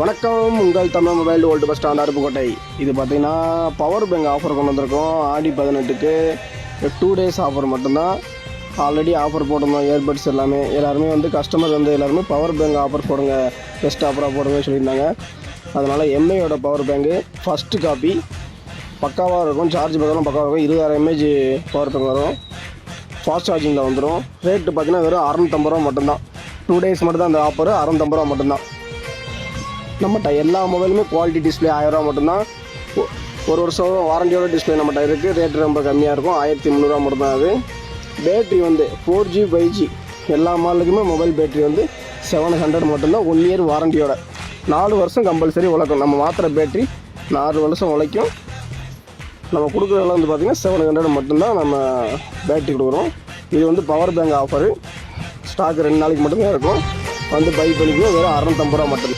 வணக்கம், உங்கள் Tamil mobile old bus stand Aruppukottai. இது பார்த்தீங்கன்னா பவர் பேங்க் ஆஃபர் கொண்டு வந்திருக்கோம். ஆடி 18க்கு 2 days ஆஃபர் மட்டும்தான். ஆல்ரெடி ஆஃபர் போட்டிருந்தோம். இயர்பட்ஸ் எல்லாருமே வந்து கஸ்டமர் வந்து எல்லாருமே பவர் பேங்க் ஆஃபர் போடுங்க, பெஸ்ட் ஆஃபராக போடுங்க சொல்லியிருந்தாங்க. அதனால் எம்ஐயோட பவர் பேங்கு ஃபஸ்ட்டு காப்பி பக்காவாக இருக்கும். சார்ஜ் பார்த்தாலும் பக்காவாக இருக்கும். 20,000 mAh பவர் பேங்க் வரும். ஃபாஸ்ட் சார்ஜிங்கில் வந்துடும். ரேட்டு பார்த்தீங்கன்னா வெறும் 650 ரூபா மட்டும்தான். 2 days மட்டும்தான் அந்த ஆஃபர். 650 ரூபா மட்டும்தான். நம்மகிட்ட எல்லா மொபைலுமே குவாலிட்டி டிஸ்பிளே 1000 ரூபா மட்டும்தான். ஒரு வருஷம் வாரண்டியோட டிஸ்பிளே நம்மகிட்ட இருக்குது. ரேட்டு ரொம்ப கம்மியாக இருக்கும். 1300 ரூபா மட்டும்தான். அது பேட்ரி வந்து 4G 5G எல்லா மாடலுக்குமே மொபைல் பேட்ரி வந்து 700 மட்டும்தான். 1 year வாரண்டியோட 4 வருஷம் கம்பல்சரி உழைக்கும். நம்ம மாத்திர பேட்ரி 4 வருஷம் உழைக்கும். நம்ம கொடுக்குறதுல வந்து பார்த்திங்கன்னா 700 மட்டும்தான் நம்ம பேட்ரி கொடுக்குறோம். இது வந்து பவர் பேங்க் ஆஃபரு. ஸ்டாக் 2 நாளைக்கு மட்டும்தான் இருக்கும். வந்து பை பண்ணிக்கணும். வெறும் 650 ரூபா மட்டும்.